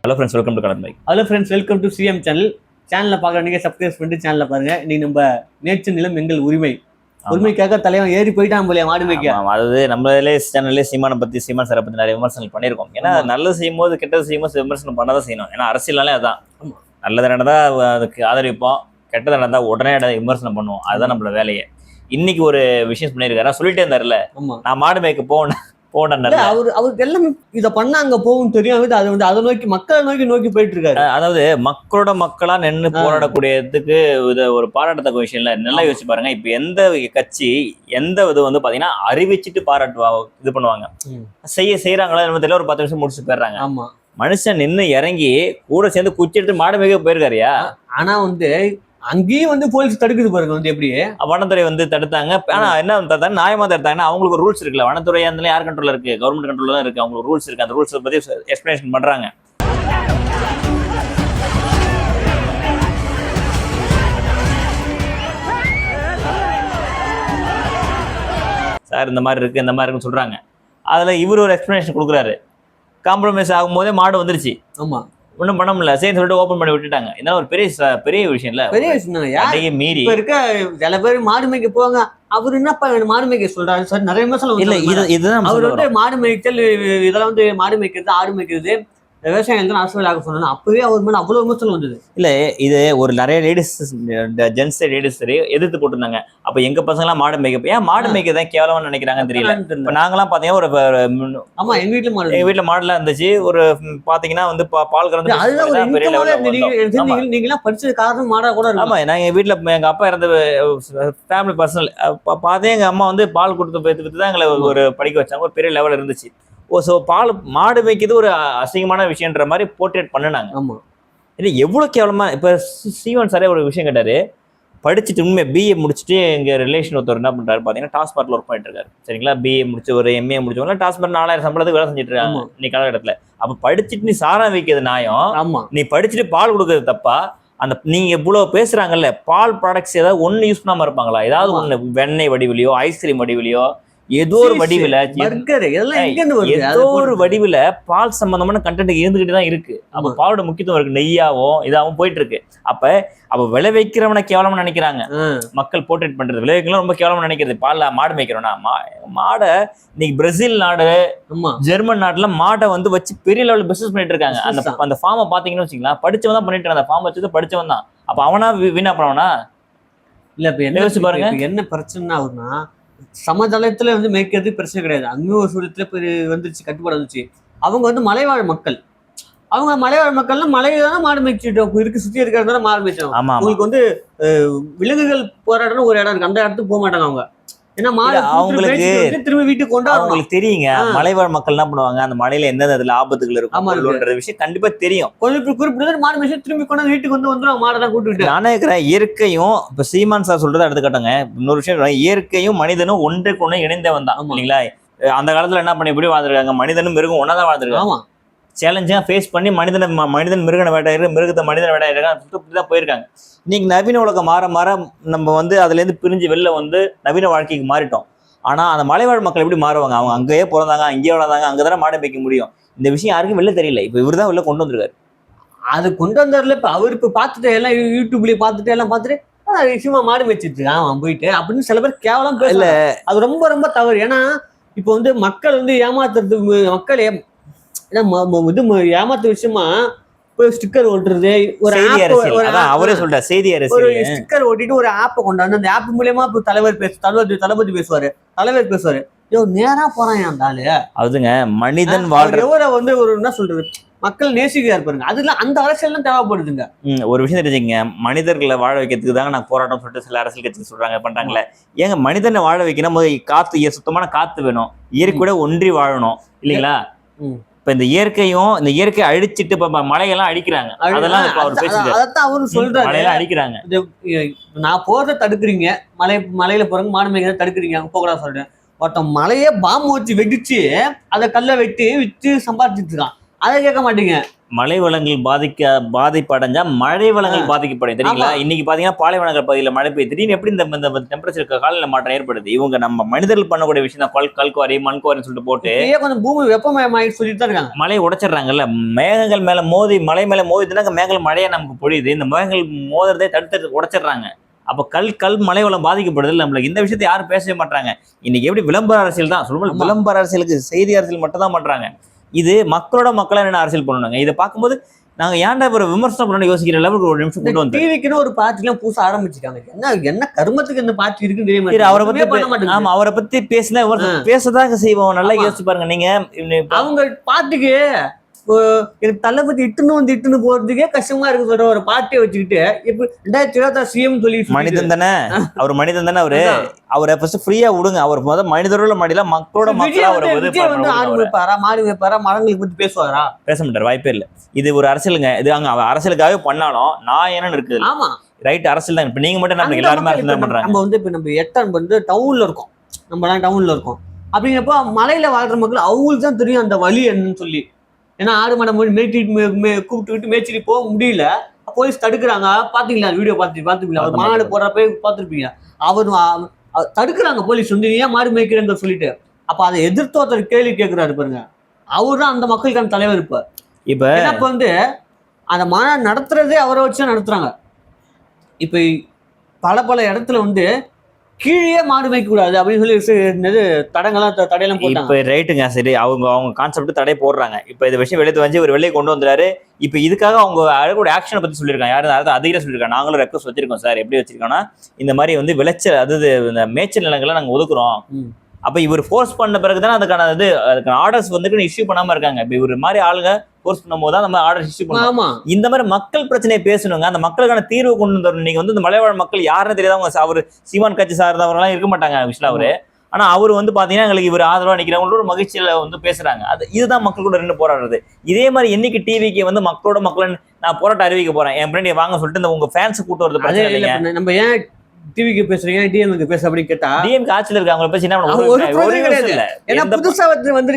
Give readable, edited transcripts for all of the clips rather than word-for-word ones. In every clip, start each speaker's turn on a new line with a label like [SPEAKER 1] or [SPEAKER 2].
[SPEAKER 1] Hello friends, welcome to colour bike.
[SPEAKER 2] Hello friends, welcome to CM சேனலில் பார்க்குற நீங்கள் subscribe பண்ணிட்டு சேனலில் பாருங்கள். இன்னைக்கு நம்ம நேற்று நிலம் எங்கள் உரிமைக்காக தலைவன் ஏறி போயிட்டான் போலியா மாடு மேய்க்க.
[SPEAKER 1] அதாவது நம்மளே சேனல்லே சீமானை பற்றி சீமான் சாரை பற்றி நிறைய விமர்சனங்கள் பண்ணியிருக்கோம். ஏன்னா நல்லது செய்யும் போது கெட்டது செய்யும் போது விமர்சனம் பண்ண தான் செய்யணும். ஏன்னா அரசியல்னாலே அதான், நல்லது நடந்தால் அதுக்கு ஆதரிப்போம், கெட்டது நடந்தால் உடனே விமர்சனம் பண்ணுவோம். அதுதான் நம்மளோட வேலையை. இன்னைக்கு ஒரு விஷயம் பண்ணியிருக்காரு, சொல்லிட்டே இருந்தாருல்ல, நான் மாடு மேய்க்க போனேன்.
[SPEAKER 2] அவருக்கு எல்லாமே இதை பண்ண அங்க போகும் தெரியும். அது வந்து அதை நோக்கி மக்களை நோக்கி போயிட்டு இருக்காரு.
[SPEAKER 1] அதாவது மக்களோட மக்களா நின்று போராடக்கூடியதுக்கு இது ஒரு பாராட்டத்தக்க விஷயம் இல்ல. நல்லா யோசிச்சு பாருங்க. இப்ப எந்த கட்சி எந்த இது வந்து பாத்தீங்கன்னா அறிவிச்சுட்டு இது பண்ணுவாங்க, செய்யறாங்களா தெரியல, ஒரு 10 நிமிஷம் முடிச்சுட்டு போயிடுறாங்க.
[SPEAKER 2] ஆமா, மனுஷன்
[SPEAKER 1] நின்று இறங்கி கூட சேர்ந்து குச்சி எடுத்து மாடு மேய்க்க போயிருக்காருயா.
[SPEAKER 2] ஆனா வந்து அங்கேயும் வந்து போலீஸ் தடுக்குது பாருங்க. வந்து எப்படி
[SPEAKER 1] வனத்துறை வந்து தடுத்தாங்க. ஆனா என்ன தடுத்தாங்க, நியாயமா தடுத்தாங்கன்னா அவங்களுக்கு ஒரு ரூல்ஸ் இருக்குல்ல. வனத்துறை அந்த யார் கண்ட்ரோல் இருக்கு? கவர்மெண்ட் கண்ட்ரோல் தான் இருக்கு. அவங்களுக்கு ரூல்ஸ் இருக்கு. அந்த ரூல்ஸ் பத்தி எக்ஸ்பிளேஷன் பண்றாங்க. சார் இந்த மாதிரி இருக்கு, இந்த மாதிரி இருக்குன்னு சொல்றாங்க. அதுல இவர் ஒரு எக்ஸ்பிளேஷன் கொடுக்குறாரு. காம்ப்ரமைஸ் ஆகும் போதே மாடு வந்துருச்சு.
[SPEAKER 2] ஆமா,
[SPEAKER 1] ஒன்றும் பண்ண முடியல, சரி சொல்லிட்டு ஓப்பன் பண்ணி விட்டுட்டாங்க. இதெல்லாம் ஒரு பெரிய விஷயம் இல்ல.
[SPEAKER 2] பெரிய விஷயம் மீறி இருக்க சில பேர் மாடு மேய்க்க போவாங்க. அவரு என்னப்பா மாடு மேய்க்க சொல்றாரு சார், நிறைய விமர்சனம்
[SPEAKER 1] இல்ல. இதுதான்
[SPEAKER 2] அவர் வந்து மாடு மேய்த்தல், இதெல்லாம் வந்து மாடு மேய்க்கிறது, ஆடு மேய்க்கிறது, விவசாயம் தான் அரசியலாக சொன்னா அப்பவே அவர் மேல அவ்வளவு விமர்சனம் வந்தது.
[SPEAKER 1] இல்ல, இது ஒரு நிறைய லேடிஸ் ஜென்ஸ் லேடிஸ் எதிர்த்து போட்டிருந்தாங்க. அப்ப எங்க பசங்க எல்லாம் மாடு மேய்க்க, ஏன் மாடு மேய்க்கதான் கேவலமா நினைக்கிறாங்கன்னு தெரியல. இப்ப நாங்கெல்லாம் பாத்தீங்கன்னா ஒரு
[SPEAKER 2] ஆமா, எங்க
[SPEAKER 1] வீட்டுல மாடுலாம் இருந்துச்சு. ஒரு பாத்தீங்கன்னா வந்து பால் கறந்து
[SPEAKER 2] நீங்க எல்லாம் படிச்சது காரணம் மாடா கூட.
[SPEAKER 1] ஆமா, நாங்க வீட்டுல எங்க அப்பா இறந்த ஃபேமிலி பர்சனல் பார்த்தே எங்க அம்மா வந்து பால் கொடுத்து தான் எங்களை ஒரு படிக்க வச்சாங்க. ஒரு பெரிய லெவல் இருந்துச்சு. ஸோ மாடு வைக்கிறது ஒரு அசிங்கமான விஷயன்ற மாதிரி போர்ட்ரேட் பண்ணினாங்க.
[SPEAKER 2] ஆமா,
[SPEAKER 1] இல்லை எவ்வளோ கேவலமா. இப்போ சீவன் சாரே ஒரு விஷயம் கேட்டாரு. படிச்சுட்டு உண்மையை பிஏ முடிச்சுட்டு எங்கள் ரிலேஷன் ஒருத்தர் என்ன பண்ணுறாரு பார்த்தீங்கன்னா, டாஸ்மார்க்ல ஒர்க் பண்ணிட்டு இருக்காரு. சரிங்களா, பிஏ முடிச்சு ஒரு எம்ஏ முடிச்சவங்க டாஸ்மார்க் 4000 சம்பளத்துக்கு வேலை செஞ்சுட்டு இருக்காங்க இன்னைக்கு காலகட்டத்தில். அப்போ படிச்சுட்டு நீ சாரம் வைக்கிறது நியாயம்,
[SPEAKER 2] ஆமா,
[SPEAKER 1] நீ படிச்சுட்டு பால் கொடுக்கறது தப்பா? அந்த நீங்க இவ்வளவு பேசுறாங்கல்ல, பால் ப்ராடக்ட்ஸ் ஏதாவது ஒன்று யூஸ் பண்ணாம இருப்பாங்களா? ஏதாவது ஒன்று வெண்ணெய் வடிவிலையோ ஐஸ்கிரீம் வடிவிலையோ ஏதோ ஒரு வடிவில், ஏதோ ஒரு வடிவில் பால் சம்பந்தமான கண்டென்ட் இருந்துகிட்டு தான் இருக்கு. அப்ப பாலோட முக்கியத்துவம் இருக்கு, நெய்யாவும் இதாகவும் போயிட்டு இருக்கு. அப்ப விளைவிக்கிறவனை கேவலமா நினைக்கிறாங்க மக்கள். போர்ட்ரேட் பண்றது விளைவிக்கலாம் ரொம்ப கேவலமா நினைக்கிறது. பால்ல மாடு மேய்க்கிறோம்னா, மாடை இன்னைக்கு பிரேசில் நாடு, ஜெர்மன் நாட்டுல மாடை வந்து வச்சு பெரிய லெவலில் பிசினஸ் பண்ணிட்டு இருக்காங்க. அந்த ஃபார்மை பாத்தீங்கன்னு வச்சுக்கலாம், படிச்சவன் தான் பண்ணிட்டு அந்த ஃபார்ம் வச்சு படிச்சவன் தான். அப்ப அவனா வீணா பண்ணவனா
[SPEAKER 2] இல்ல? இப்ப என்ன யோசிச்சு பாருங்க, என்ன பிரச்சனை ஆகுதுன்னா, சமதளத்துல வந்து மேய்க்கிறதுக்கு பிரச்சனை கிடையாது. அங்கேயும் ஒரு சூழத்துல வந்துருச்சு, கட்டுப்பாடு வந்துச்சு. அவங்க வந்து மலைவாழ் மக்கள், அவங்க மலைவாழ் மக்கள்லாம் மலையில மாடு மேய்ச்சிட்டு இருக்கு, சுத்தி இருக்கிறதுனால மாடு மேய்ச்சாங்க. அவங்களுக்கு வந்து விலங்குகள் போராடணும் ஒரு இடம் இருக்கு, அந்த இடத்துக்கு போக மாட்டாங்க அவங்க. ஏன்னா மாடு அவங்களுக்கு திரும்ப வீட்டுக்கு கொண்டு அவங்களுக்கு
[SPEAKER 1] தெரியுங்க. மலைவாழ் மக்கள் என்ன பண்ணுவாங்க, அந்த மலையில எந்தெந்த இதுல ஆபத்துகள் இருக்கும் விஷயம் கண்டிப்பா தெரியும்.
[SPEAKER 2] கொஞ்சம் குறிப்பிட்ட மாடு மேய்ச்சி திரும்பி கொண்டு வீட்டுக்கு வந்துடும், மாடெல்லாம் கூட்டுக்கிட்டு.
[SPEAKER 1] நானே இருக்கிறேன். இயற்கையும் இப்ப சீமான் சார் சொல்றதை எடுத்துக்கிட்டோங்க. இன்னொரு விஷயம், இயற்கையும் மனிதனும் ஒன்றுக்கு ஒண்ணு இணைந்தவன் தான் இல்லைங்களா? அந்த காலத்துல என்ன பண்ணி எப்படி வாழ்ந்துருக்காங்க, மனிதனும் மிருகம் ஒன்னாதான் வாழ்ந்துருக்காங்க. சேலஞ்சா ஃபேஸ் பண்ணி மனிதன் மிருகனை வேட்டையாடு, மிருகத்தை மனிதனை வேட்டையாடு தான் போயிருக்காங்க. இன்னைக்கு நவீன உலகம் மாற மாற நம்ம வந்து அதுல இருந்து பிரிஞ்சு வெளில வந்து நவீன வாழ்க்கைக்கு மாறிட்டோம். ஆனா அந்த மலைவாழ் மக்கள் எப்படி மாறுவாங்க? அவங்க அங்கேயே பிறந்தாங்க, அங்கேயே வளர்ந்தாங்க, அங்கதானே மாடு மேய்க்க முடியும். இந்த விஷயம் யாருக்கும் வெளில தெரியல. இப்ப இவர் தான் வெளில கொண்டு வந்திருக்காரு.
[SPEAKER 2] அது கொண்டு வந்தாருல. இப்ப அவர் இப்ப பார்த்துட்டு எல்லாம் யூடியூப்லயே பார்த்துட்டு விஷயமா மாடு மேய்ச்சிட்டு அவன் போயிட்டு அப்படின்னு சில பேர் கேவலம் பேசல. அது ரொம்ப ரொம்ப தவறு. ஏன்னா இப்ப வந்து மக்கள் வந்து ஏமாத்துறது, மக்கள் ஏமாத்த விஷயமா ஸ்டிக்கர் ஓட்டுறது,
[SPEAKER 1] அவரே சொல்ற செய்தி
[SPEAKER 2] ஸ்டிக்கர் ஓட்டிட்டு ஒரு ஆப்பை கொண்டாந்து அந்த ஆப் மூலியமா தளபதி பேசுவாரு, தலைவர் பேசுவாரு. நேரா போறான் அந்த ஆளு.
[SPEAKER 1] அதுங்க மனிதன் வாழ்ற
[SPEAKER 2] வந்து ஒரு என்ன சொல்றது, மக்கள் நேசிக்க இருப்பாருங்க. அதுல அந்த அரசியல் தான் தேவைப்படுதுங்க.
[SPEAKER 1] ஒரு விஷயம் தெரிஞ்சுங்க, மனிதர்களை வாழ வைக்கிறதுக்கு தாங்க நான் போராட்டம் சொல்லிட்டு சில அரசியல் கட்சி சொல்றாங்க பண்றாங்களே. ஏங்க மனிதனை வாழ வைக்கணும், காத்து, சுத்தமான காத்து வேணும், இயற்கையோட ஒன்றி வாழணும் இல்லைங்களா? இப்ப இந்த இயற்கையை அழிச்சிட்டு இப்ப மலையெல்லாம் அழிக்கிறாங்க. அதெல்லாம்
[SPEAKER 2] அவரு சொல்றாரு,
[SPEAKER 1] மலையெல்லாம் அழிக்கிறாங்க.
[SPEAKER 2] நான் போறத தடுக்கிறீங்க, மலையில போறவங்க மாடு மேய்க்கிறத தடுக்கிறீங்க, போகலாம் சொல்றேன். ஒருத்தன் மலையே பாம்பு வச்சு வெடிச்சு அதை கல்ல வெட்டி வித்து சம்பாதிச்சுட்டு இருக்கான். அதை கேட்க மாட்டீங்க.
[SPEAKER 1] மழை வளங்கள் பாதிப்படைஞ்சா மழை வளங்கள் பாதிக்கப்படும் தெரியுங்களா? இன்னைக்கு பாத்தீங்கன்னா பாலைவனங்கள் பகுதியில் மழை பெய்யுது, திடீர்னு எப்படி இந்த டெம்பரேச்சர் காலநிலை மாற்றம் ஏற்படுது? இவங்க நம்ம மனிதர்கள் பண்ணக்கூடிய விஷயம் தான், கல்குவாரி மண்குவாரின்னு சொல்லிட்டு போட்டு
[SPEAKER 2] கொஞ்சம் பூமி வெப்பமயமாயிட்டு சொல்லிட்டு தான் இருக்காங்க.
[SPEAKER 1] மழையை உடைச்சிடுறாங்கல்ல. மேகங்கள் மேல மோதி, மலை மேல மோதிதுன்னா மேகங்கள் மழையா நமக்கு பொழியுது, இந்த மேகங்கள் மோதுறதே தடுத்து உடைச்சிடுறாங்க. அப்ப கல் மலை வளம் பாதிக்கப்படுது. நம்மளுக்கு இந்த விஷயத்தை யாரும் பேசவே மாட்டாங்க. இன்னைக்கு எப்படி விளம்பர அரசியல் தான் சொல்லும்போது, விளம்பர அரசியலுக்கு செய்தி அரசியல் மட்டும் தான் பண்றாங்க. இது மக்களோட மக்களா என்ன அரசியல் பண்ணணுங்க? இதை பார்க்கும்போது நாங்க ஏன்டா ஒரு விமர்சனம் பண்ணணும் யோசிக்கிற லெவலுக்கு ஒரு நிமிஷம் கொண்டு வந்து
[SPEAKER 2] டிவிக்குன்னு ஒரு பார்ட்டிலாம் புதுசா ஆரம்பிச்சிருக்காங்க. என்ன கருமத்துக்கு இந்த பார்ட்டி இருக்குன்னு தெரியுமா?
[SPEAKER 1] அவரை பத்தி அவரை பத்தி பேசினா பேசதாங்க செய்வோம். நல்லா யோசிச்சு பாருங்க நீங்க.
[SPEAKER 2] அவங்க பார்ட்டிக்கு எனக்கு தளபதி இட்டுன்னு போறதுக்கே கஷ்டமா இருக்கு சொல்ற ஒரு பார்ட்டியை வச்சுக்கிட்டு இப்ப 2026 சிஎம் சொல்லி
[SPEAKER 1] மனிதன் தானே அவர், மனிதன் தானே அவரை ஃபர்ஸ்ட் ஃப்ரீயா விடுங்க. அவர் முதல் மனிதரோட மடியில மக்களோட மக்களா
[SPEAKER 2] ஆடு வைப்பாரா, மாடு வைப்பாரா, மரங்களுக்கு பத்தி பேசுவாரா?
[SPEAKER 1] பேச மாட்டார், வாய்ப்பே இல்லை. இது ஒரு அரசியலுங்க. இது அங்க அரசியலுக்காகவே பண்ணாலும் நான் என்னன்னு இருக்குது.
[SPEAKER 2] ஆமா
[SPEAKER 1] ரைட், அரசியல் தான். இப்ப நீங்க மட்டும் நம்ம எல்லாருமே அரசியல் தான் பண்றாங்க.
[SPEAKER 2] நம்ம இப்ப நம்ம எட்டன் டவுன்ல இருக்கோம், நம்ம டவுன்ல இருக்கோம். அப்படிங்கிறப்ப மலையில வாழ்ற மக்கள் அவங்களுக்கு தான் தெரியும் அந்த வழி என்னன்னு சொல்லி. ஏன்னா ஆடு மாடை கூப்பிட்டு மேய்ச்சிட்டு போக முடியல, போலீஸ் தடுக்கிறாங்க. பாத்தீங்களா வீடியோ பாத்துப்பீங்களா? அவர் மாநாடு போடுறப்ப பாத்துருப்பீங்க. அவர் தடுக்கிறாங்க போலீஸ் ஏன் மாடு மேய்க்கிறேன்னு சொல்லிட்டு. அப்ப அதை எதிர்த்து ஒருத்தர் கேள்வி கேட்கிறாரு பாருங்க, அவரு தான் அந்த மக்களுக்கான தலைவர். இப்ப அந்த மாநாடு நடத்துறதே அவரை வச்சு நடத்துறாங்க. இப்ப பல இடத்துல கீழே மாடு வைக்க கூடாது அப்படின்னு சொல்லி தடையெல்லாம்
[SPEAKER 1] இப்ப ரைட்டுங்க. சரி, அவங்க கான்செப்ட் தடை போடுறாங்க. இப்ப இந்த விஷயம் வெளியே வந்து ஒரு வெளியே கொண்டு வந்துறாரு. இப்ப இதுக்காக அவங்க அழகோட ஆக்ஷனை பத்தி சொல்லியிருக்காங்க. யாரும் அதிகம் சொல்லியிருக்காங்க. நாங்களும் ரெக்வஸ்ட் வச்சிருக்கோம் சார். எப்படி வச்சிருக்கோம்னா, இந்த மாதிரி விளைச்சல், அதாவது இந்த மேய்ச்சல் நிலங்களை நாங்க ஒதுக்குறோம். அப்ப இவர் ஃபோர்ஸ் பண்ண பிறகுதான் அதுக்கான ஆர்டர்ஸ் இஷ்யூ பண்ணாம இருக்காங்க. இப்ப இவர் மாதிரி ஆளுங்க ஃபோர்ஸ் பண்ணும்போது தான் நம்ம ஆர்டர் இஷ்யூ பண்ணுவோம். இந்த மாதிரி மக்கள் பிரச்சனையை பேசணுங்க. அந்த மக்களுக்கான தீர்வு கொண்டு வரணும். நீங்க இந்த மலைவாழ் மக்கள் யாருன்னு தெரியாத அவர் சீமான் கட்சி சார்ந்தவரெல்லாம் இருக்க மாட்டாங்க விஷயம் அவரு. ஆனா அவர் பாத்தீங்கன்னா எங்களுக்கு இவர் ஆதரவா நிக்கிறவங்களோட மகிழ்ச்சியில பேசுறாங்க. இதுதான் மக்கள் கூட ரெண்டு போராடுறது. இதே மாதிரி என்னைக்கு டிவிக்கு மக்களோட மக்கள் நான் போராட்டம் அறிவிக்க போறேன், என் ஃப்ரெண்ட் வாங்க சொல்லிட்டு உங்க ஃபேன்ஸ் கூட்டு வரது பிரச்சனை இல்லைங்க.
[SPEAKER 2] நம்ம ஏன் டிவிக்கு பேசுறீங்க, டிஎம்க்கு பேச அப்படின்னு கேட்டா,
[SPEAKER 1] டிஎம்க்கு ஆட்சியில் இருக்காங்க பேசி
[SPEAKER 2] ஏன்னா புதுசா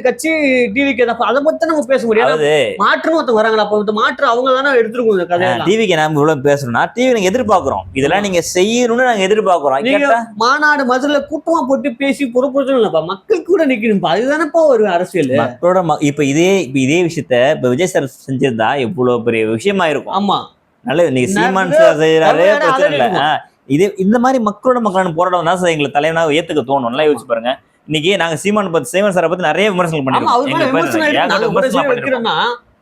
[SPEAKER 2] கட்சி டிவிக்கு அதை பத்தி நம்ம பேச முடியாது. மாற்றம் ஒருத்தவங்க வராங்களா, அப்ப மாற்றம் அவங்க தானே எடுத்துருக்கோம் கதையை.
[SPEAKER 1] டிவிக்கு நாம இவ்வளவு பேசணும்னா டிவி நீங்க எதிர்பார்க்கிறோம், இதெல்லாம் நீங்க செய்யணும்னு நாங்க எதிர்பார்க்கிறோம்.
[SPEAKER 2] மாநாடு மதுரையில கூட்டமா போட்டு பேசி பொறுப்பு இல்லப்பா, மக்கள் கூட நிக்கணும்ப்பா. அதுதானப்பா ஒரு அரசியல்
[SPEAKER 1] மக்களோட. இப்ப இதே விஷயத்த இப்ப விஜய் சார் செஞ்சிருந்தா எவ்வளவு பெரிய விஷயமா இருக்கும்.
[SPEAKER 2] ஆமா,
[SPEAKER 1] நல்ல நீங்க சீமான் சார் செய்யறாரு, பிரச்சனை இல்ல. இந்த மாதிரி மக்களோட மக்களான போராட்டம் தான் எங்களை தலைவனா ஏத்துக்க தோணும். நல்லா யோசிச்சு பாருங்க. இன்னைக்கு நாங்க சீமான் சாரை பத்தி நிறைய விமர்சனங்கள் பண்ணிருக்கோம்.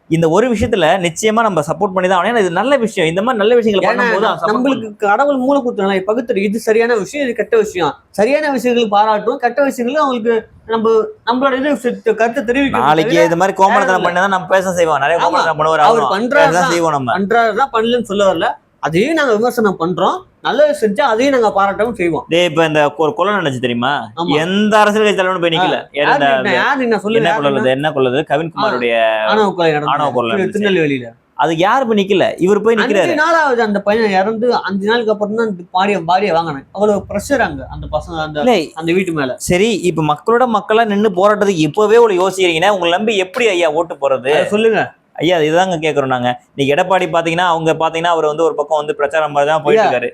[SPEAKER 1] இந்த ஒரு விஷயத்துல நிச்சயமா நம்ம சப்போர்ட் பண்ணி தான். இது நல்ல விஷயம். இந்த மாதிரி நல்ல விஷயங்கள் பண்ணும்போது
[SPEAKER 2] நம்மளுக்கு கடவுள் மூல கொடுத்தனால பகுத்தறிவு, இது சரியான விஷயம், இது கெட்ட விஷயம். சரியான விஷயங்களுக்கு பாராட்டும், கெட்ட விஷயங்களும் அவங்களுக்கு நம்மளோட இது கருத்தை தெரிவிக்கும்.
[SPEAKER 1] நாளைக்கு இது மாதிரி கோமலத்தனம் பண்ணதான் நம்ம பேச செய்வோம். நிறைய கோமலத்தனம் பண்ணுவார், அவர் பண்றாருதான் செய்வோம். நம்ம
[SPEAKER 2] பண்றாருதான் பண்ணலன்னு சொல்ல வரல, அதையும் நாங்க விமர்சனம் பண்றோம். நல்லது செஞ்சா அதையும் நாங்க பாராட்டவும் செய்வோம்.
[SPEAKER 1] இப்ப இந்த ஒரு கொலை நடந்துச்சு தெரியுமா? எந்த அரசியல் கட்சி தலைவனும் போய் நிக்கல. என்ன கொள்ளது? கவின்குமாருடைய ஆணவ கொலை
[SPEAKER 2] திருநெல்வேலியில.
[SPEAKER 1] அது யாரு போய் நிக்கல, இவர் போய் நிக்கிறாரு.
[SPEAKER 2] 5 நாளாவது அந்த பையன் இறந்து 5 நாளுக்கு அப்புறம் தான் பாடிய வாங்கினேன். அவ்வளவு பிரஷர் அங்க அந்த பசங்க அந்த வீட்டு மேல.
[SPEAKER 1] சரி, இப்ப மக்களோட மக்களா நின்று போராட்டத்துக்கு இப்பவே ஒரு யோசிக்கிறீங்கன்னா உங்களை நம்பி எப்படி ஐயா ஓட்டு போறது
[SPEAKER 2] சொல்லுங்க
[SPEAKER 1] ஐயா. இதுதாங்க கேட்கறோம் நாங்க. இன்னைக்கு எடப்பாடி பாத்தீங்கன்னா அவர் ஒரு பக்கம் பிரச்சாரம் மாதிரி தான் போயிட்டு இருக்காரு.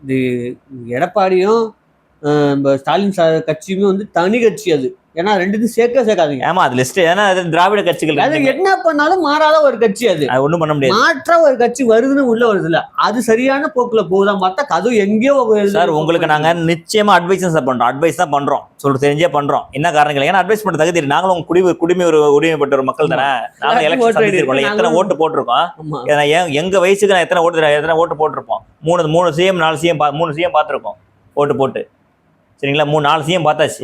[SPEAKER 2] இது எடப்பாடியும் ஸ்டாலின் கட்சியுமே தனி கட்சி. அது ஏன்னா ரெண்டுத்தையும் சேர்க்காதீங்க.
[SPEAKER 1] ஆமா, அது லிஸ்ட். ஏன்னா அது திராவிட கட்சிகள்,
[SPEAKER 2] அது என்ன பண்ணாலும் மாறாத ஒரு கட்சி. அது
[SPEAKER 1] ஒண்ணும் பண்ண முடியாது.
[SPEAKER 2] மாற்ற ஒரு கட்சி வருதுன்னு உள்ள வருது இல்ல, அது சரியான போக்குல போகுதான் பார்த்தா அது எங்கேயோ.
[SPEAKER 1] சார், உங்களுக்கு நாங்க நிச்சயமா அட்வைஸ் பண்றோம். அட்வைஸ் தான் பண்றோம், சொல்லிட்டு தெரிஞ்சே பண்றோம். என்ன காரணங்கள்? ஏன்னா அட்வைஸ் பண்ற தகுதி நாங்களும் உங்க குடிமை உரிமைப்பட்ட ஒரு மக்கள் தானே. நாங்க எலெக்ஷன் எத்தனை ஓட்டு போட்டிருக்கோம், எங்க வயசுக்கு நான் எத்தனை ஓட்டு போட்டிருப்போம். 3 சிஎம் 4 சிஎம் 3 சிஎம் பார்த்துருக்கோம் ஓட்டு போட்டு. சரிங்களா, 4 சிஎம் பார்த்தாச்சு.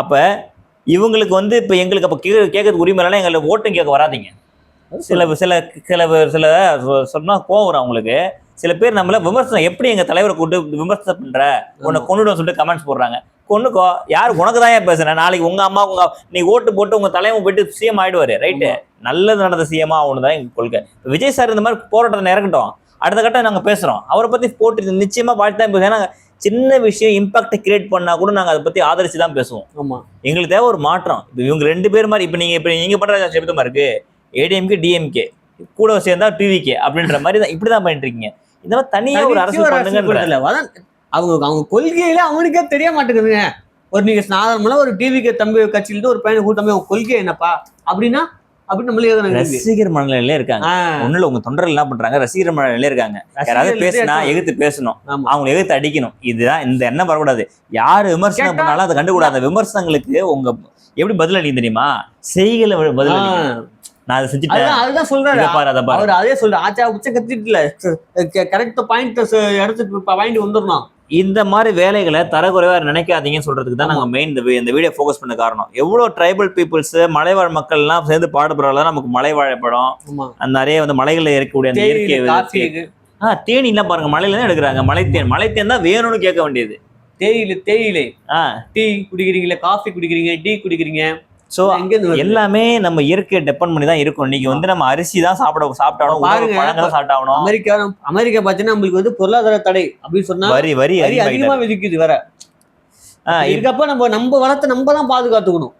[SPEAKER 1] அப்ப இவங்களுக்கு இப்ப எங்களுக்கு அப்ப கேட்கறதுக்கு உரிமை இல்லைன்னா எங்களுக்கு ஓட்டும் கேட்க வராதிங்க. சில சொன்னா கோவம் வரும் அவங்களுக்கு. சில பேர் நம்மள விமர்சனம், எப்படி எங்க தலைவரை கூட்டு விமர்சனம் பண்ற, உன்னை கொண்டுடும் சொல்லிட்டு கமெண்ட்ஸ் போடுறாங்க. கொண்டுக்கோ, யாரு உனக்கு தான் பேசுறேன். நாளைக்கு உங்க அம்மா நீ ஓட்டு போட்டு உங்க தலைவன் போயிட்டு சிஎம் ஆயிடுவாரு. ரைட்டு, நல்லது நடந்த சிஎம்மா அவனுதான் எங்க கொள்கை. விஜய் சார் இந்த மாதிரி போராட்டத்தை இறக்கட்டும், அடுத்த கட்டம் நாங்க பேசுறோம். அவரை பத்தி போட்டு நிச்சயமா பார்த்து தான். சின்ன விஷயம் இம்பாக்ட் கிரியேட் பண்ணா கூட நாங்க அதை பத்தி ஆதரிச்சு தான் பேசுவோம்.
[SPEAKER 2] ஆமா,
[SPEAKER 1] எங்களுக்கு தேவை ஒரு மாற்றம். இப்ப இவங்க 2 பேர் மாதிரி இப்ப நீங்க பண்ற சப்தமா இருக்கு. ஏடிஎம்கே டிஎம்கே கூட சேர்ந்தா டிவிகே அப்படின்ற மாதிரி தான் இப்படிதான் பண்ணிட்டு இருக்கீங்க. இந்த மாதிரி தனியா ஒரு அரசு பண்ணுங்க.
[SPEAKER 2] அவங்க கொள்கையில அவனுக்கே தெரிய மாட்டேங்குதுங்க. ஒரு நீங்க சாதாரண ஒரு டிவிக்கு தம்பி கட்சியிலிருந்து ஒரு பையனை கூட்டமே உங்க கொள்கை என்னப்பா அப்படின்னா அப்படி நம்மளே
[SPEAKER 1] ரசிகர் மனநிலையில இருக்காங்க. ஒண்ணுல உங்க தொண்டர்கள் என்ன பண்றாங்க, ரசிகர் மனநிலையில இருக்காங்க. யாராவது பேசினா எதிர்த்து பேசணும், அவங்க எதிர்த்து அடிக்கணும். இதுதான் இந்த எண்ணம் வரக்கூடாது. யாரு விமர்சனம் பண்ணாலும் அதை கண்டுக்கூடாது. அந்த விமர்சனங்களுக்கு உங்க எப்படி பதில் அளிக்க தெரியுமா, செய்களை பதில் அளிக்கணும். நான் அதை செஞ்சுட்டேன் அதுதான் சொல்றாரு. அவர் அதே சொல்ற ஆச்சா உச்ச கத்திட்டுல கரெக்ட் பாயிண்ட் இடத்துக்கு பாயிண்ட் வந்துடணும். இந்த மாதிரி வேலைகளை தரக்குறைவா நினைக்காதீங்கன்னு சொல்றதுக்கு தான் நாங்க மெயின் இந்த வீடியோ ஃபோக்கஸ் பண்ண காரணம். எவ்வளவு ட்ரைபல் பீப்புள்ஸ் மலைவாழ் மக்கள் எல்லாம் சேர்ந்து பாடுபடுறதுல நமக்கு மலை வாழைப்படம், அந்த நிறைய வந்து மலைகள்ல இருக்கக்கூடிய அந்த இயற்கை தேனி எல்லாம் பாருங்க, மலையில தான் எடுக்கிறாங்க. மலைத்தேன் தான் வேணும்னு கேட்க வேண்டியது. தேயிலை டீ குடிக்கிறீங்களா, காஃபி குடிக்கிறீங்க, டீ குடிக்கிறீங்க. ஸோ எல்லாமே நம்ம இயற்கையை டெபெண்ட் பண்ணி தான் இருக்கும். இன்னைக்கு வந்து நம்ம அரிசி தான் சாப்பிட்டாலும் சாப்பிட்டாகணும்.
[SPEAKER 2] அமெரிக்கா பாத்தீங்கன்னா நம்மளுக்கு வந்து பொருளாதார தடை அப்படின்னு சொன்னா வரி அதிகமா விதிக்குது வேற. இதுக்கப்ப நம்ம வளத்தை நம்ம தான் பாதுகாத்துக்கணும்.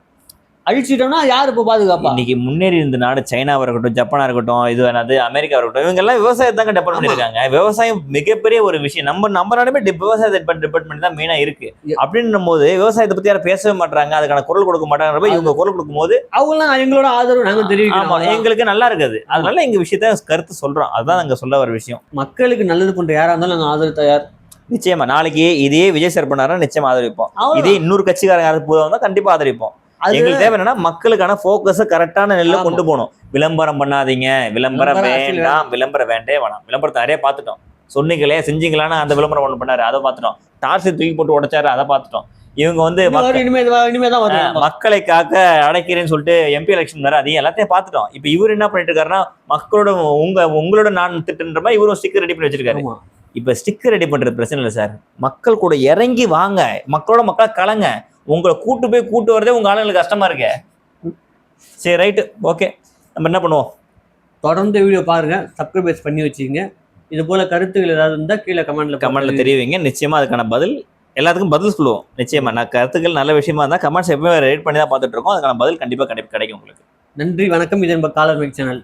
[SPEAKER 2] அழிச்சிட்டோம்னா யாரு இப்ப பாதுகாப்பா? இன்னைக்கு முன்னேறி இருந்த நாடு சைனாவா இருக்கட்டும், ஜப்பானா இருக்கட்டும், இது வேணாது அமெரிக்கா இருக்கட்டும், இவங்க எல்லாம் விவசாயத்தாங்க டெபெண்ட் பண்ணிருக்காங்க. விவசாயம் மிகப்பெரிய ஒரு விஷயம். நம்ம நாடுமே விவசாயத்தை டிபெண்ட் பண்ணி தான் மெயினா இருக்கு. அப்படின்னும் போது விவசாயத்தை பத்தி யாரும் பேசவே மாட்டாங்க, அதுக்கான குரல் கொடுக்க மாட்டாங்க. இவங்க குரல் கொடுக்கும் போது அவங்களாம் எங்களோட ஆதரவு நாங்க தெரிவிக்கிறோம், எங்களுக்கு நல்லா இருக்குது, அதனால எங்க விஷயத்த கருத்து சொல்றோம். அதுதான் நாங்க சொல்ல வர விஷயம். மக்களுக்கு நல்லது பண்ற யாரா இருந்தாலும் நாங்க ஆதரவு தயார். நிச்சயமா நாளைக்கு இதே விஜய் சார் பண்ணாரா நிச்சயமா ஆதரிப்போம். இதே இன்னொரு கட்சிக்காரங்க யாராவது போதா கண்டிப்பா ஆதரிப்போம். எங்களுக்கு தேவை என்னன்னா மக்களுக்கான போக்கஸ கரெக்டான நெல்ல கொண்டு போகணும். விளம்பரம் பண்ணாதீங்க, விளம்பரம் வேண்டாம், விளம்பரம் வேண்டே வேணாம். விளம்பரத்தை நிறைய பார்த்துட்டோம். சொன்னீங்களே செஞ்சீங்களான்னு அந்த விளம்பரம் ஒண்ணு பண்ணாரு, அதை பார்த்துட்டோம். டார்சி தூக்கி போட்டு உடைச்சாரு, அதை பார்த்துட்டோம். இவங்க வந்து மக்களை காக்க அடைக்கிறேன்னு சொல்லிட்டு எம்பி எலெக்ஷன் வேற அதையும் எல்லாத்தையும் பார்த்துட்டோம். இப்ப இவர் என்ன பண்ணிட்டு இருக்காருன்னா மக்களோட உங்களோட நான் திட்டுன்ற மாதிரி இவரும் ஸ்டிக்கர் ரெடி பண்ணி வச்சிருக்காரு. இப்ப ஸ்டிக்கர் ரெடி பண்றது பிரச்சனை இல்லை சார், மக்கள் கூட இறங்கி வாங்க, மக்களோட மக்களை கலங்க. உங்களை கூட்டு வரதே உங்க ஆளுங்களுக்கு கஷ்டமா இருக்கு. சரி ரைட்டு, ஓகே, நம்ம என்ன பண்ணுவோம், தொடர்ந்து வீடியோ பாருங்க, சப்ஸ்கிரைப் பண்ணி வச்சுக்கோங்க. இது போல கருத்துக்கள் ஏதாவது இருந்தா கீழே கமெண்ட்ல தெரிவிங்க. நிச்சயமா அதுக்கான பதில் எல்லாத்துக்கும் பதில் சொல்லுவோம். நிச்சயமா நான் கருத்துக்கள் நல்ல விஷயமா இருந்தா கமெண்ட்ஸ் எப்பவுமே ரேட் பண்ணி தான் பார்த்துட்டு இருக்கோம். அதுக்கான பதில் கண்டிப்பா கிடைக்கும் உங்களுக்கு. நன்றி, வணக்கம். இது நம்ம காலர் மேக் சேனல்.